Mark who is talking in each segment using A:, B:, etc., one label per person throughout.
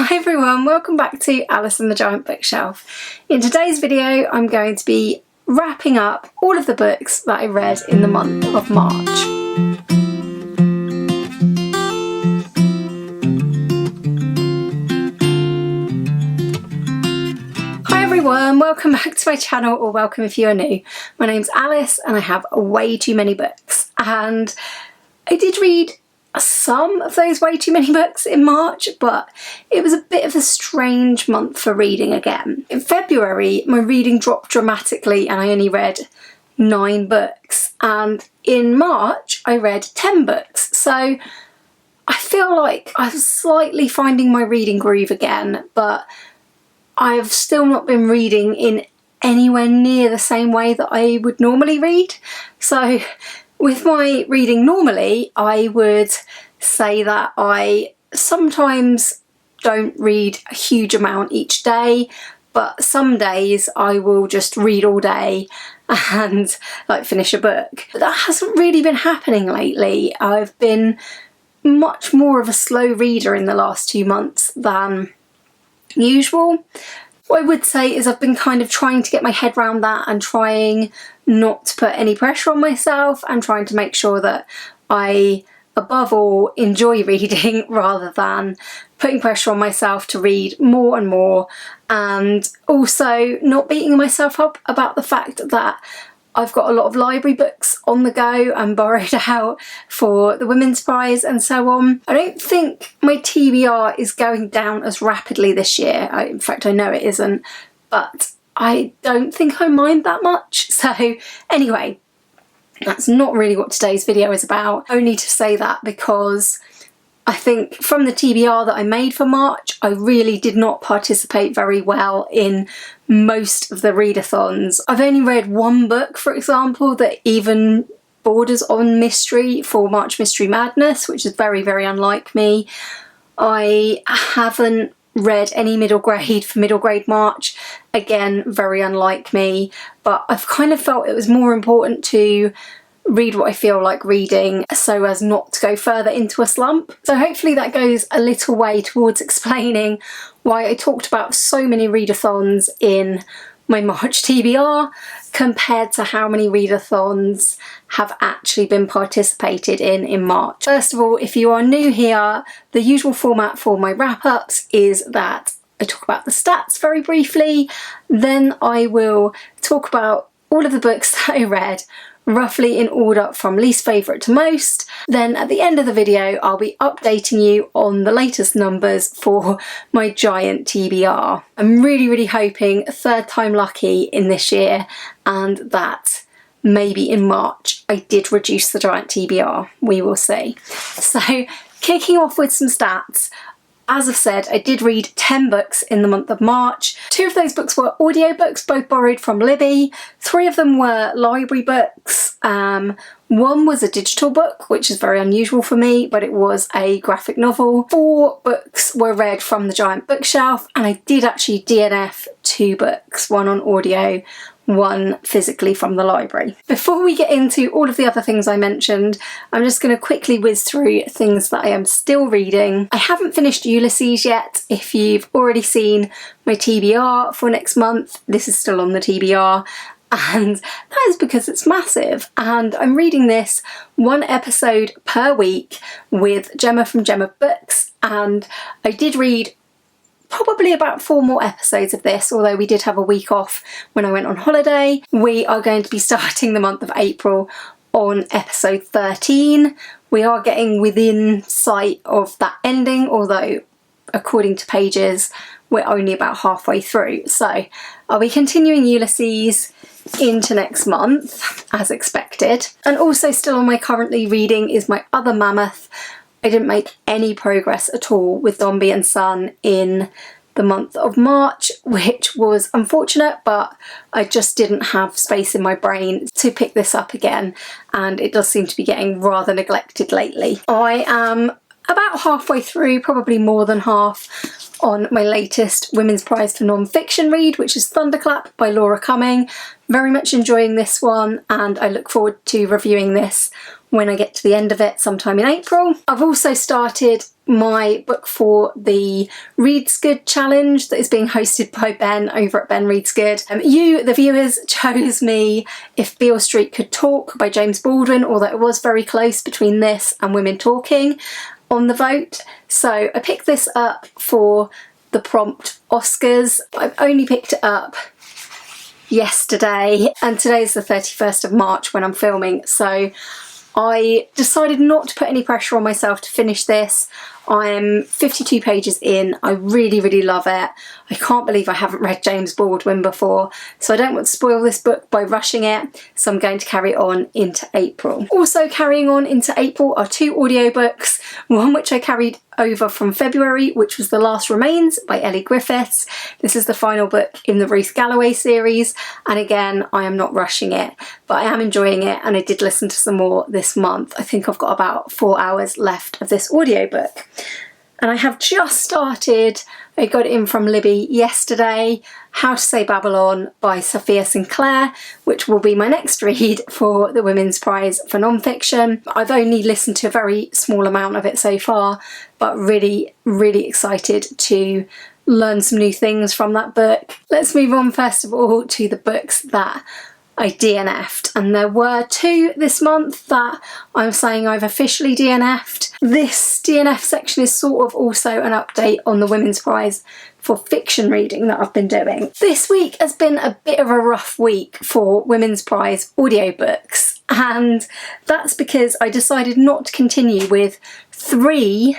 A: Hi everyone, welcome back to Alice and the Giant Bookshelf. In today's video I'm going to be wrapping up all of the books that I read in the month of March. Hi everyone, welcome back to my channel, or welcome if you are new. My name's Alice and I have way too many books, and I did read some of those way too many books in March, but it was a bit of a strange month for reading again. In February my reading dropped dramatically and I only read 9 books, and in March I read 10 books, so I feel like I'm slightly finding my reading groove again, but I've still not been reading in anywhere near the same way that I would normally read. So with my reading normally, I would say that I sometimes don't read a huge amount each day, but some days I will just read all day and like finish a book. But that hasn't really been happening lately. I've been much more of a slow reader in the last 2 months than usual. What I would say is I've been kind of trying to get my head around that and trying not to put any pressure on myself, and trying to make sure that I, above all, enjoy reading rather than putting pressure on myself to read more and more, and also not beating myself up about the fact that I've got a lot of library books on the go and borrowed out for the Women's Prize and so on. I don't think my TBR is going down as rapidly this year. In fact, I know it isn't, but I don't think I mind that much. So anyway, that's not really what today's video is about. Only to say that because I think from the TBR that I made for March, I really did not participate very well in most of the readathons. I've only read 1 book, for example, that even borders on mystery for March Mystery Madness, which is very, very unlike me. I haven't read any middle grade for middle grade March, again, very unlike me, but I've kind of felt it was more important to read what I feel like reading so as not to go further into a slump. So hopefully that goes a little way towards explaining why I talked about so many readathons in my March TBR compared to how many readathons have actually been participated in March. First of all, if you are new here, the usual format for my wrap-ups is that I talk about the stats very briefly, then I will talk about all of the books that I read roughly in order from least favourite to most. Then at the end of the video I'll be updating you on the latest numbers for my giant TBR. I'm really hoping 3rd time lucky in this year, and that maybe in March I did reduce the giant TBR. We will see. So kicking off with some stats. As I've said, I did read 10 books in the month of March. 2 of those books were audiobooks, both borrowed from Libby. 3 of them were library books. 1 was a digital book, which is very unusual for me, but it was a graphic novel. 4 books were read from the Giant Bookshelf, and I did actually DNF 2 books, 1 on audio, 1 physically from the library. Before we get into all of the other things I mentioned, I'm just going to quickly whiz through things that I am still reading. I haven't finished Ulysses yet. If you've already seen my TBR for next month, this is still on the TBR, and that is because it's massive, and I'm reading this 1 episode per week with Gemma from Gemma Books, and I did read probably about 4 more episodes of this, although we did have a week off when I went on holiday. We are going to be starting the month of April on episode 13. We are getting within sight of that ending, although according to pages we're only about halfway through. So I'll be continuing Ulysses into next month as expected. And also still on my currently reading is my other mammoth. I didn't make any progress at all with Dombey and Son in the month of March, which was unfortunate, but I just didn't have space in my brain to pick this up again, and it does seem to be getting rather neglected lately. I am about halfway through, probably more than half, on my latest Women's Prize for Non-Fiction read, which is Thunderclap by Laura Cumming. Very much enjoying this one, and I look forward to reviewing this when I get to the end of it sometime in April. I've also started my book for the Reads Good challenge that is being hosted by Ben over at Ben Reads Good. You, the viewers, chose me If Beale Street Could Talk by James Baldwin, although it was very close between this and Women Talking on the vote. So I picked this up for the prompt Oscars. I've only picked it up yesterday and today's the 31st of March when I'm filming, so I decided not to put any pressure on myself to finish this. I am 52 pages in. I really, really love it. I can't believe I haven't read James Baldwin before, so I don't want to spoil this book by rushing it, so I'm going to carry it on into April. Also carrying on into April are 2 audiobooks, one which I carried over from February, which was The Last Remains by Ellie Griffiths. This is the final book in the Ruth Galloway series, and again, I am not rushing it, but I am enjoying it, and I did listen to some more this month. I think I've got about 4 hours left of this audiobook. And I have just started, I got it in from Libby yesterday, How to Say Babylon by Sophia Sinclair, which will be my next read for the Women's Prize for Non-Fiction. I've only listened to a very small amount of it so far, but really, really excited to learn some new things from that book. Let's move on first of all to the books that I DNF'd, and there were 2 this month that I'm saying I've officially DNF'd. This DNF section is sort of also an update on the Women's Prize for Fiction reading that I've been doing. This week has been a bit of a rough week for Women's Prize audiobooks, and that's because I decided not to continue with three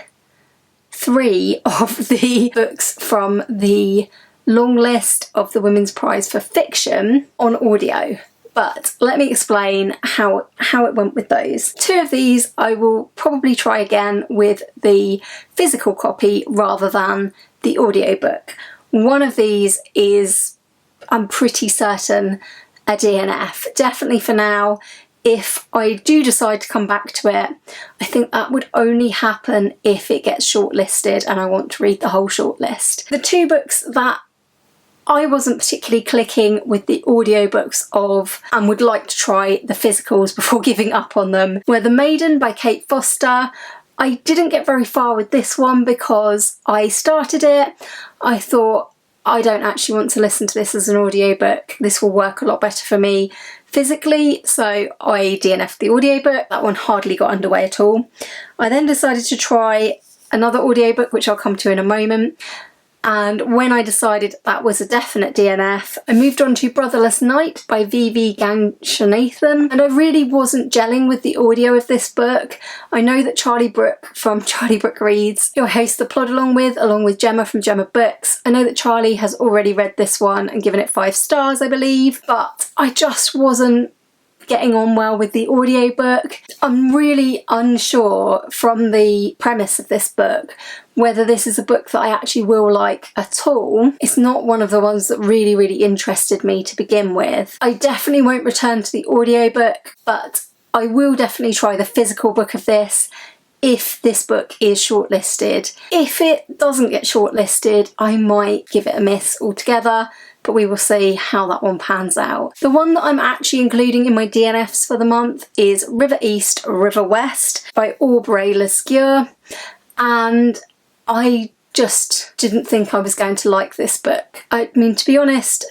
A: of the books from the long list of the Women's Prize for Fiction on audio. But let me explain how it went with those. 2 of these I will probably try again with the physical copy rather than the audiobook. One of these is, I'm pretty certain, a DNF. Definitely for now. If I do decide to come back to it, I think that would only happen if it gets shortlisted and I want to read the whole shortlist. The 2 books that I wasn't particularly clicking with the audiobooks of and would like to try the physicals before giving up on them were The Maiden by Kate Foster. I didn't get very far with this one because I started it. I thought, I don't actually want to listen to this as an audiobook. This will work a lot better for me physically, so I DNF'd the audiobook. That one hardly got underway at all. I then decided to try another audiobook, which I'll come to in a moment. And when I decided that was a definite DNF, I moved on to Brotherless Night by V.V. Ganshanathan, and I really wasn't gelling with the audio of this book. I know that Charlie Brooke from Charlie Brooke Reads, who I host the Plodalong with, along with Gemma from Gemma Books, I know that Charlie has already read this one and given it 5 stars, I believe, but I just wasn't getting on well with the audiobook. I'm really unsure from the premise of this book whether this is a book that I actually will like at all. It's not one of the ones that really, really interested me to begin with. I definitely won't return to the audiobook, but I will definitely try the physical book of this if this book is shortlisted. If it doesn't get shortlisted, I might give it a miss altogether, but we will see how that one pans out. The one that I'm actually including in my DNFs for the month is River East, River West by Aubrey Lescure, and I just didn't think I was going to like this book. I mean, to be honest,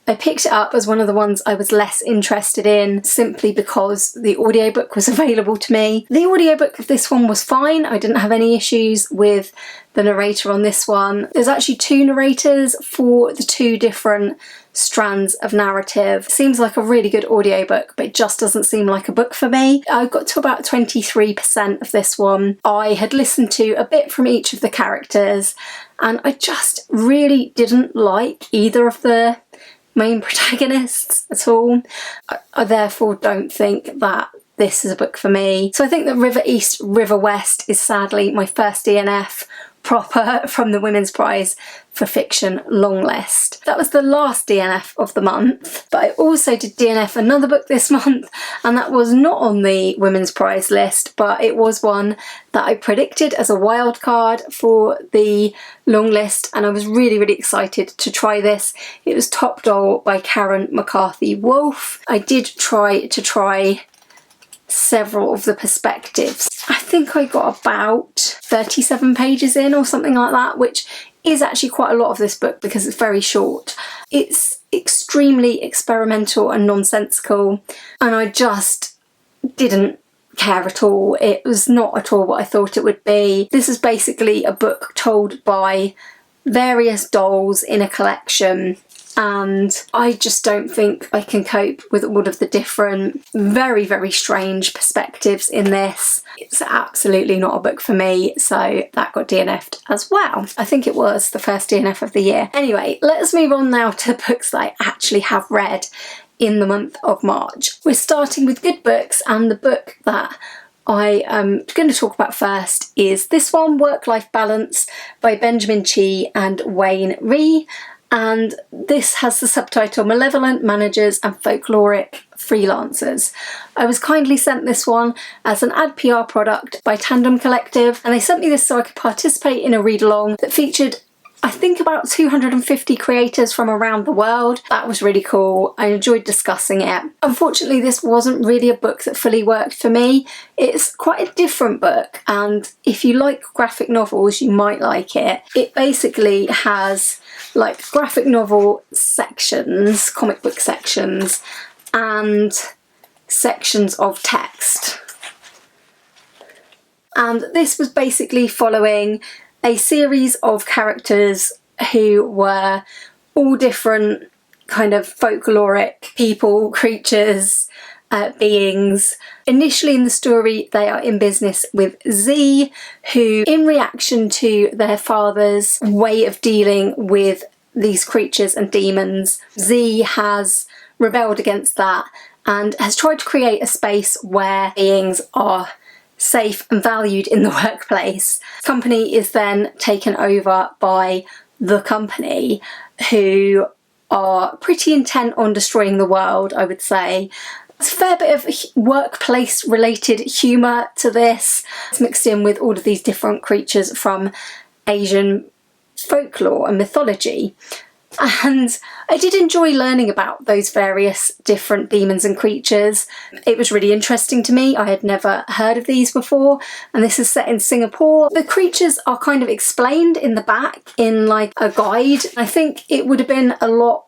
A: I picked it up as one of the ones I was less interested in simply because the audiobook was available to me. The audiobook of this one was fine. I didn't have any issues with the narrator on this one. There's actually 2 narrators for the 2 different strands of narrative. Seems like a really good audiobook, but it just doesn't seem like a book for me. I got to about 23% of this one. I had listened to a bit from each of the characters and I just really didn't like either of the main protagonists at all. I therefore don't think that this is a book for me. So I think that River East, River West is sadly my first DNF proper from the Women's Prize for Fiction long list. That was the last DNF of the month, but I also did DNF another book this month, and that was not on the Women's Prize list, but it was one that I predicted as a wild card for the long list, and I was really, really excited to try this. It was Top Doll by Karen McCarthy Wolfe. I did try several of the perspectives. I think I got about 37 pages in or something like that, which is actually quite a lot of this book because it's very short. It's extremely experimental and nonsensical, and I just didn't care at all. It was not at all what I thought it would be. This is basically a book told by various dolls in a collection, and I just don't think I can cope with all of the different very, very strange perspectives in this. It's absolutely not a book for me, so that got DNF'd as well. I think it was the first DNF of the year. Anyway, let's move on now to books that I actually have read in the month of March. We're starting with good books, and the book that I am going to talk about first is this one, Work-Life Balance by Benjamin Chi and Wayne Rhee. And this has the subtitle Malevolent Managers and Folkloric Freelancers. I was kindly sent this one as an ad PR product by Tandem Collective, and they sent me this so I could participate in a read-along that featured, I think, about 250 creators from around the world. That was really cool. I enjoyed discussing it. Unfortunately, this wasn't really a book that fully worked for me. It's quite a different book, and if you like graphic novels, you might like it. It basically has like graphic novel sections, comic book sections, and sections of text. And this was basically following a series of characters who were all different kind of folkloric people, creatures, beings. Initially in the story, they are in business with Z, who, in reaction to their father's way of dealing with these creatures and demons, Z has rebelled against that and has tried to create a space where beings are safe and valued in the workplace. The company is then taken over by the company, who are pretty intent on destroying the world, I would say. There's a fair bit of workplace related humour to this. It's mixed in with all of these different creatures from Asian folklore and mythology. And I did enjoy learning about those various different demons and creatures. It was really interesting to me. I had never heard of these before, and this is set in Singapore. The creatures are kind of explained in the back in like a guide. I think it would have been a lot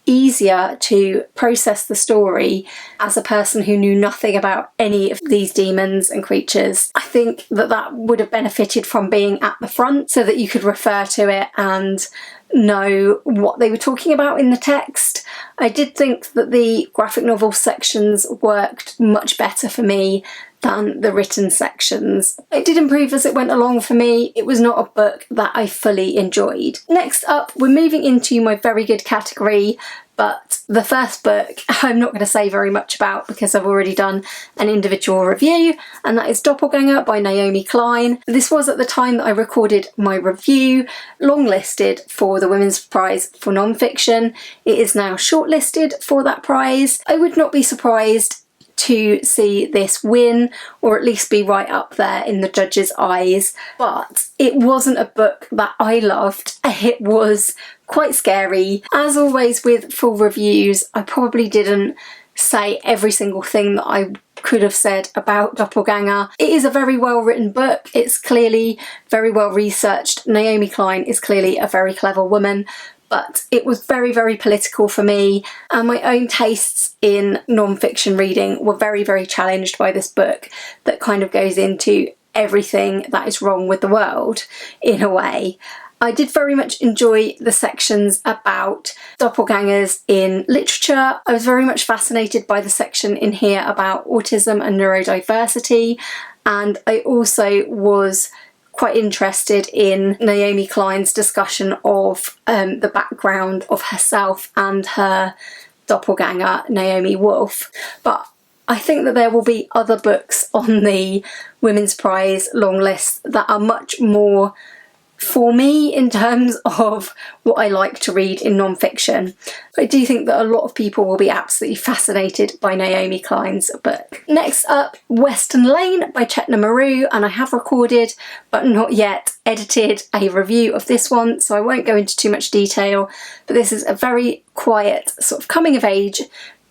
A: easier to process the story as a person who knew nothing about any of these demons and creatures. I think that that would have benefited from being at the front so that you could refer to it and know what they were talking about in the text. I did think that the graphic novel sections worked much better for me than the written sections. It did improve as it went along for me. It was not a book that I fully enjoyed. Next up, we're moving into my very good category, but the first book I'm not going to say very much about because I've already done an individual review, and that is Doppelganger by Naomi Klein. This was at the time that I recorded my review longlisted for the Women's Prize for Non-Fiction. It is now shortlisted for that prize. I would not be surprised to see this win, or at least be right up there in the judges' eyes, but it wasn't a book that I loved. It was quite scary. As always with full reviews, I probably didn't say every single thing that I could have said about Doppelganger. It is a very well written book. It's clearly very well researched. Naomi Klein is clearly a very clever woman, but it was very, very political for me, and my own tastes in non-fiction reading were very, very challenged by this book that kind of goes into everything that is wrong with the world in a way. I did very much enjoy the sections about doppelgangers in literature. I was very much fascinated by the section in here about autism and neurodiversity, and I also was quite interested in Naomi Klein's discussion of the background of herself and her doppelganger, Naomi Wolf. But I think that there will be other books on the Women's Prize long list that are much more for me in terms of what I like to read in non-fiction. I do think that a lot of people will be absolutely fascinated by Naomi Klein's book. Next up, Western Lane by Chetna Maru, and I have recorded but not yet edited a review of this one, so I won't go into too much detail, but this is a very quiet sort of coming of age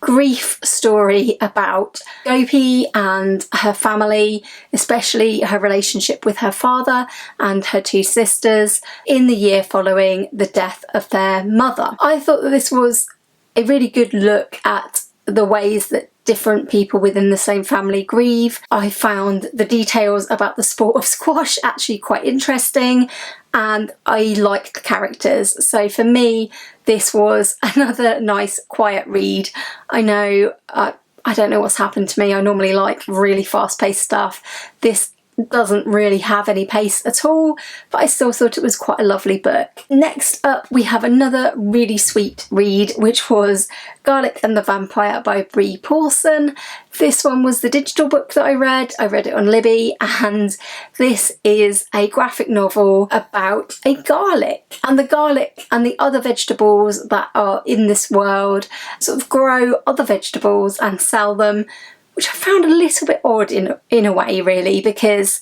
A: grief story about Gopi and her family, especially her relationship with her father and her two sisters in the year following the death of their mother. I thought that this was a really good look at the ways that different people within the same family grieve. I found the details about the sport of squash actually quite interesting, and I liked the characters. So for me, this was another nice quiet read. I know I don't know what's happened to me. I normally like really fast-paced stuff. This doesn't really have any pace at all, but I still thought it was quite a lovely book. Next up, we have another really sweet read, which was Garlic and the Vampire by Bree Paulson. This one was the digital book that I read. I read it on Libby, and this is a graphic novel about a garlic. And the garlic and the other vegetables that are in this world sort of grow other vegetables and sell them, which I found a little bit odd in a way, really, because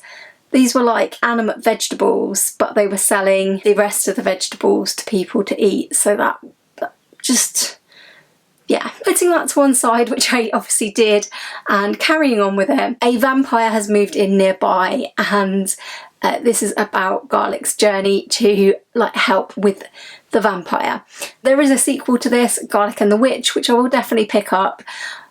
A: these were like animate vegetables, but they were selling the rest of the vegetables to people to eat. So that just, yeah, putting that to one side, which I obviously did, and carrying on with it. A vampire has moved in nearby, and this is about Garlic's journey to help with the vampire. There is a sequel to this, Garlic and the Witch, which I will definitely pick up.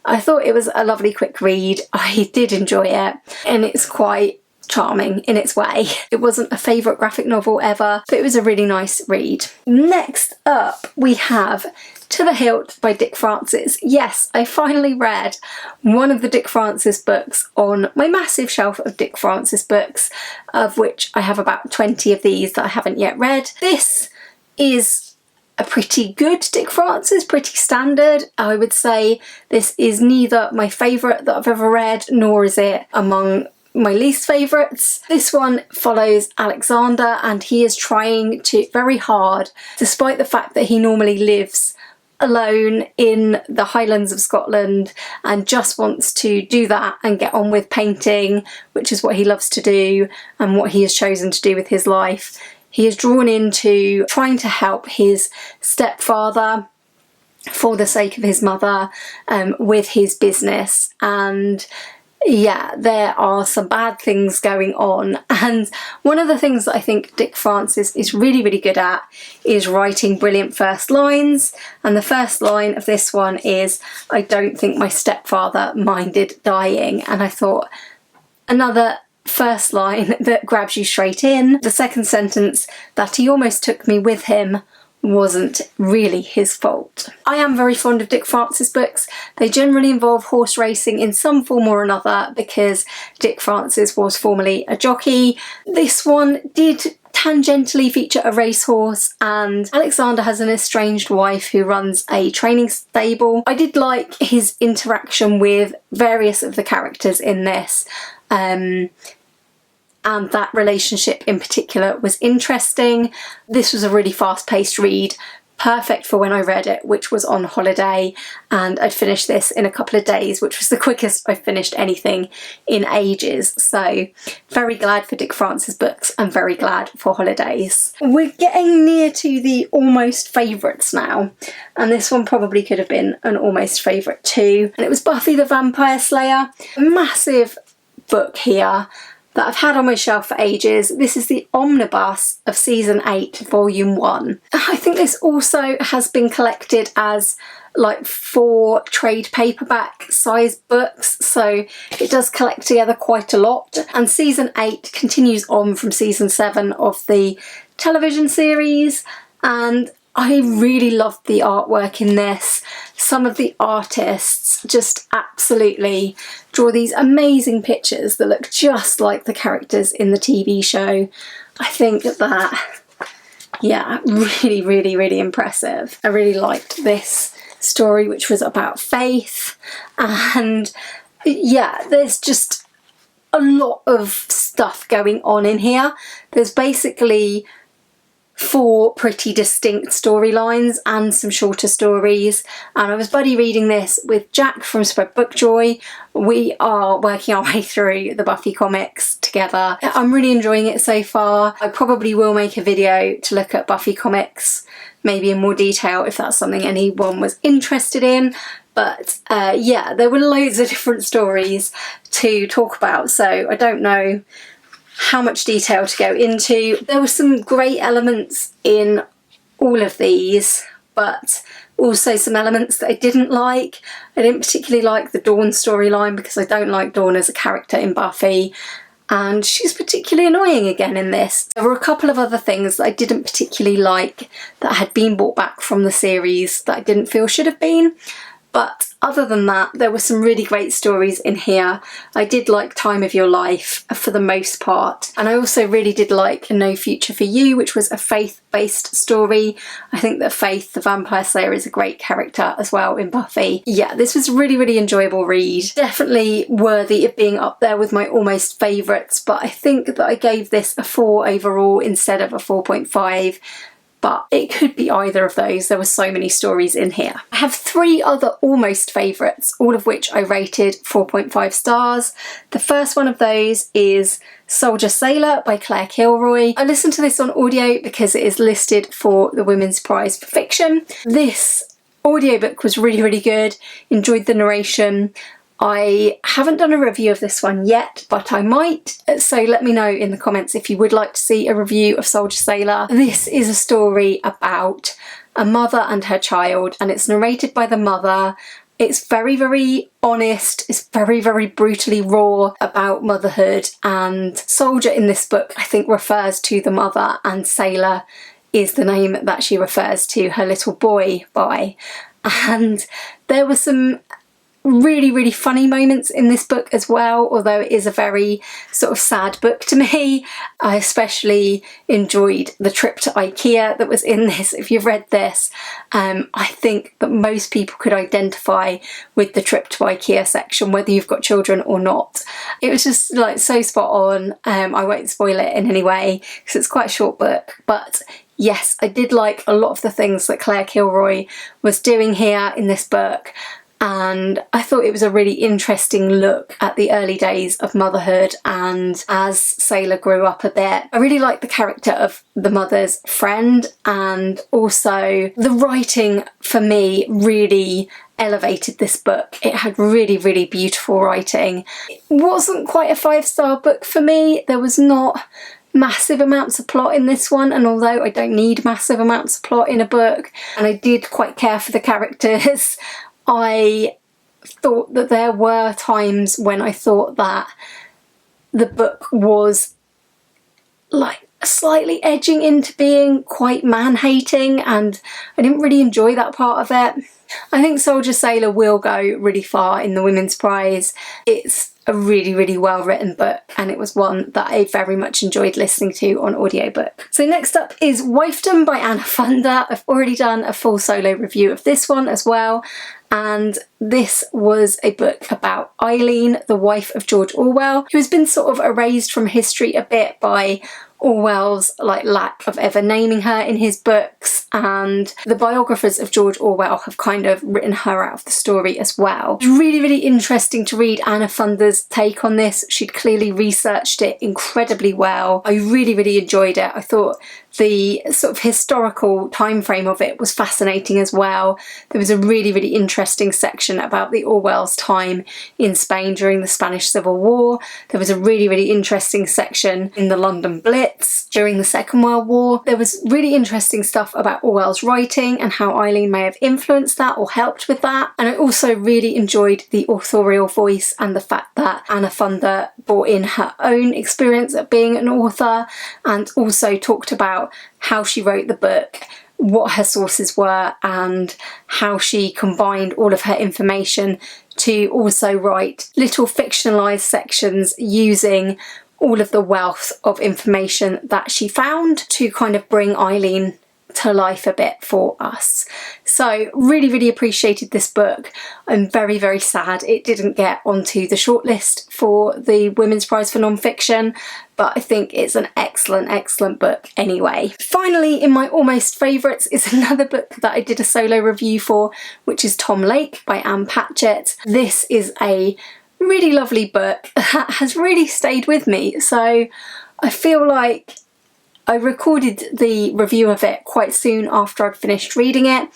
A: I thought it was a lovely quick read. I did enjoy it, and it's quite charming in its way. It wasn't a favourite graphic novel ever, but it was a really nice read. Next up, we have To the Hilt by Dick Francis. Yes, I finally read one of the Dick Francis books on my massive shelf of Dick Francis books, of which I have about 20 of these that I haven't yet read. This is a pretty good Dick Francis, pretty standard. I would say this is neither my favourite that I've ever read, nor is it among my least favourites. This one follows Alexander, and he is trying very hard, despite the fact that he normally lives alone in the Highlands of Scotland and just wants to do that and get on with painting, which is what he loves to do and what he has chosen to do with his life. He is drawn into trying to help his stepfather for the sake of his mother with his business, and yeah, there are some bad things going on. And one of the things that I think Dick Francis is really, really good at is writing brilliant first lines. And the first line of this one is, "I don't think my stepfather minded dying." And I thought, another first line that grabs you straight in. The second sentence, that he almost took me with him, wasn't really his fault. I am very fond of Dick Francis books. They generally involve horse racing in some form or another, because Dick Francis was formerly a jockey. This one did tangentially feature a racehorse, and Alexander has an estranged wife who runs a training stable. I did like his interaction with various of the characters in this, and that relationship in particular was interesting. This was a really fast-paced read, perfect for when I read it, which was on holiday, and I'd finished this in a couple of days, which was the quickest I've finished anything in ages. So very glad for Dick Francis books and very glad for holidays. We're getting near to the almost favourites now, and this one probably could have been an almost favourite too, and it was Buffy the Vampire Slayer. A massive book here that I've had on my shelf for ages. This is the omnibus of season 8, volume 1. I think this also has been collected as 4 trade paperback size books, so it does collect together quite a lot. And season 8 continues on from season 7 of the television series, and I really loved the artwork in this. Some of the artists just absolutely draw these amazing pictures that look just like the characters in the TV show. I think that, yeah, really, really, really impressive. I really liked this story, which was about faith, and yeah, there's just a lot of stuff going on in here. There's basically 4 pretty distinct storylines and some shorter stories, and I was buddy reading this with Jack from Spread Book Joy. We are working our way through the Buffy comics together. I'm really enjoying it so far. I probably will make a video to look at Buffy comics, maybe in more detail if that's something anyone was interested in, But yeah, there were loads of different stories to talk about, so I don't know how much detail to go into. There were some great elements in all of these, but also some elements that I didn't like. I didn't particularly like the Dawn storyline because I don't like Dawn as a character in Buffy, and she's particularly annoying again in this. There were a couple of other things that I didn't particularly like that had been brought back from the series that I didn't feel should have been. But other than that, there were some really great stories in here. I did like Time of Your Life for the most part. And I also really did like No Future for You, which was a faith-based story. I think that Faith, the vampire slayer, is a great character as well in Buffy. Yeah, this was a really, really enjoyable read. Definitely worthy of being up there with my almost favourites, but I think that I gave this a 4 overall instead of a 4.5. But it could be either of those. There were so many stories in here. I have 3 other almost favourites, all of which I rated 4.5 stars. The first one of those is Soldier Sailor by Claire Kilroy. I listened to this on audio because it is listed for the Women's Prize for Fiction. This audiobook was really, really good. Enjoyed the narration. I haven't done a review of this one yet, but I might, so let me know in the comments if you would like to see a review of Soldier Sailor. This is a story about a mother and her child, and it's narrated by the mother. It's very, very honest, it's very, very brutally raw about motherhood, and Soldier in this book I think refers to the mother, and Sailor is the name that she refers to her little boy by. And there were some really, really funny moments in this book as well, although it is a very sort of sad book to me. I especially enjoyed the trip to IKEA that was in this. If you've read this, I think that most people could identify with the trip to IKEA section, whether you've got children or not. It was just like so spot on. I won't spoil it in any way because it's quite a short book, but yes, I did like a lot of the things that Claire Kilroy was doing here in this book. And I thought it was a really interesting look at the early days of motherhood and as Sailor grew up a bit. I really liked the character of the mother's friend, and also the writing for me really elevated this book. It had really, really beautiful writing. It wasn't quite a 5-star book for me. There was not massive amounts of plot in this one, and although I don't need massive amounts of plot in a book, and I did quite care for the characters, I thought that there were times when I thought that the book was like slightly edging into being quite man-hating, and I didn't really enjoy that part of it. I think Soldier Sailor will go really far in the Women's Prize. It's a really, really well written book, and it was one that I very much enjoyed listening to on audiobook. So next up is Wifedom by Anna Funder. I've already done a full solo review of this one as well, and this was a book about Eileen, the wife of George Orwell, who has been sort of erased from history a bit by Orwell's lack of ever naming her in his books, and the biographers of George Orwell have kind of written her out of the story as well. It was really, really interesting to read Anna Funder's take on this. She'd clearly researched it incredibly well. I really, really enjoyed it. I thought the sort of historical time frame of it was fascinating as well. There was a really, really interesting section about the Orwell's time in Spain during the Spanish Civil War. There was a really, really interesting section in the London Blitz during the Second World War. There was really interesting stuff about Orwell's writing and how Eileen may have influenced that or helped with that. And I also really enjoyed the authorial voice and the fact that Anna Funder brought in her own experience of being an author, and also talked about how she wrote the book, what her sources were, and how she combined all of her information to also write little fictionalised sections using all of the wealth of information that she found to kind of bring Eileen to life a bit for us. So really, really appreciated this book. I'm very, very sad it didn't get onto the shortlist for the Women's Prize for Non-Fiction, but I think it's an excellent, excellent book anyway. Finally, in my almost favourites is another book that I did a solo review for, which is Tom Lake by Anne Patchett. This is a really lovely book that has really stayed with me. So I feel like I recorded the review of it quite soon after I'd finished reading it,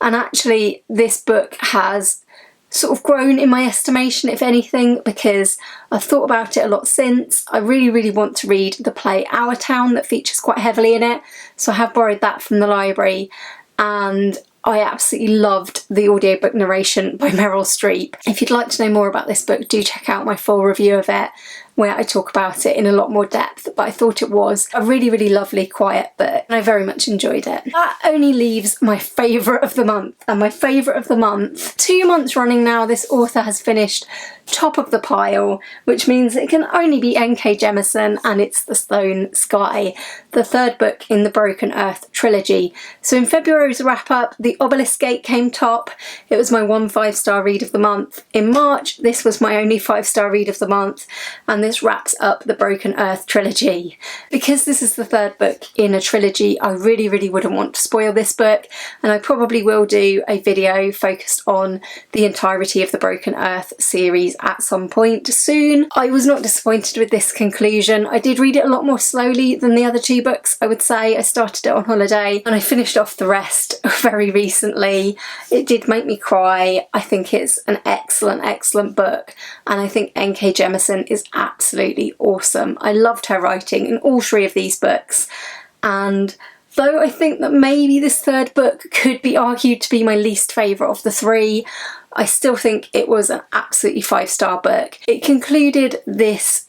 A: and actually this book has sort of grown in my estimation, if anything, because I've thought about it a lot since. I really want to read the play Our Town that features quite heavily in it, so I have borrowed that from the library, and I absolutely loved the audiobook narration by Meryl Streep. If you'd like to know more about this book, do check out my full review of it, where I talk about it in a lot more depth, but I thought it was a really lovely, quiet book, and I very much enjoyed it. That only leaves my favourite of the month, and my favourite of the month, 2 months running now, this author has finished top of the pile, which means it can only be N.K. Jemisin, and it's The Stone Sky, the third book in the Broken Earth trilogy. So in February's wrap-up, The Obelisk Gate came top. It was my 1 5-star read of the month. In March, this was my only 5-star read of the month, and this wraps up the Broken Earth trilogy. Because this is the third book in a trilogy, I really wouldn't want to spoil this book, and I probably will do a video focused on the entirety of the Broken Earth series at some point soon. I was not disappointed with this conclusion. I did read it a lot more slowly than the other 2 books, I would say. I started it on holiday and I finished off the rest very recently. It did make me cry. I think it's an excellent book, and I think N.K. Jemisin is absolutely awesome. I loved her writing in all 3 of these books, and though I think that maybe this third book could be argued to be my least favourite of the 3, I still think it was an absolutely 5-star book. It concluded this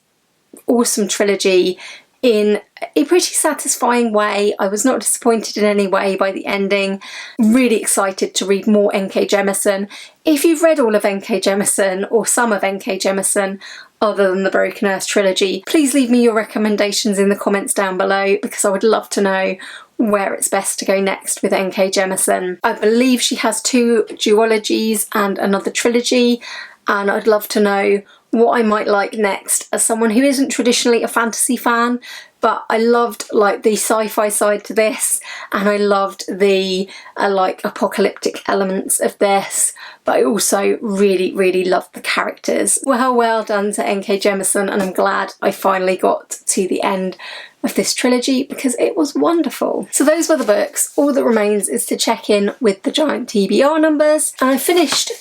A: awesome trilogy in a pretty satisfying way. I was not disappointed in any way by the ending. Really excited to read more N.K. Jemisin. If you've read all of N.K. Jemisin, or some of N.K. Jemisin, other than the Broken Earth trilogy, please leave me your recommendations in the comments down below, because I would love to know where it's best to go next with N.K. Jemisin. I believe she has 2 duologies and another trilogy, and I'd love to know what I might like next. As someone who isn't traditionally a fantasy fan, but I loved like the sci-fi side to this, and I loved the like apocalyptic elements of this, but I also really loved the characters. Well done to N.K. Jemisin, and I'm glad I finally got to the end of this trilogy because it was wonderful. So those were the books. All that remains is to check in with the giant TBR numbers, and I finished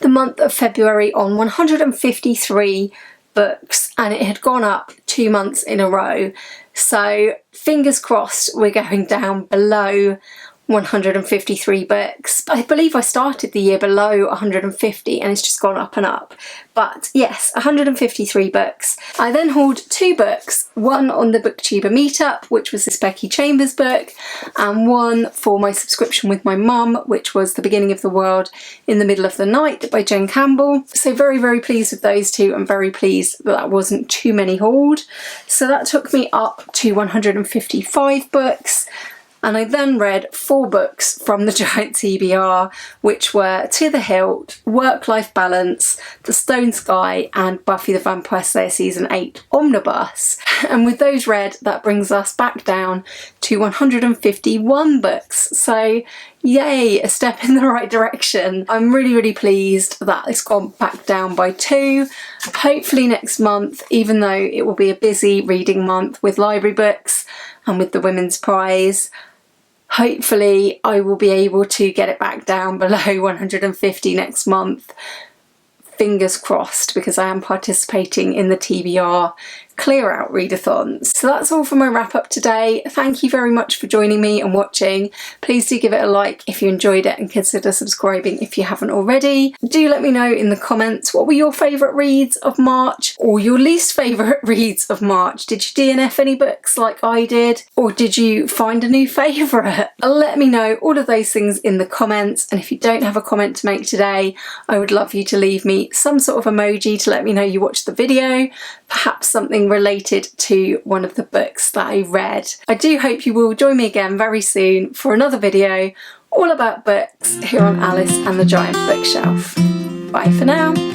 A: the month of February on 153 books, and it had gone up 2 months in a row. So fingers crossed we're going down below 153 books. I believe I started the year below 150 and it's just gone up and up. But yes, 153 books. I then hauled 2 books, one on the Booktuber meetup, which was this Becky Chambers book, and one for my subscription with my mum, which was The Beginning of the World in the Middle of the Night by Jen Campbell. So very pleased with those 2. I'm very pleased that wasn't too many hauled. So that took me up to 155 books. And I then read 4 books from the giant TBR, which were To the Hilt, Work-Life Balance, The Stone Sky, and Buffy the Vampire Slayer Season 8 Omnibus. And with those read, that brings us back down to 151 books. So yay, a step in the right direction. I'm really pleased that it's gone back down by 2. Hopefully next month, even though it will be a busy reading month with library books and with the Women's Prize, hopefully I will be able to get it back down below 150 next month. Fingers crossed, because I am participating in the TBR clear out readathons. So that's all for my wrap up today. Thank you very much for joining me and watching. Please do give it a like if you enjoyed it, and consider subscribing if you haven't already. Do let me know in the comments what were your favourite reads of March, or your least favourite reads of March. Did you DNF any books like I did, or did you find a new favourite? Let me know all of those things in the comments, and if you don't have a comment to make today, I would love you to leave me some sort of emoji to let me know you watched the video, perhaps something related to one of the books that I read. I do hope you will join me again very soon for another video all about books here on Alice and the Giant Bookshelf. Bye for now.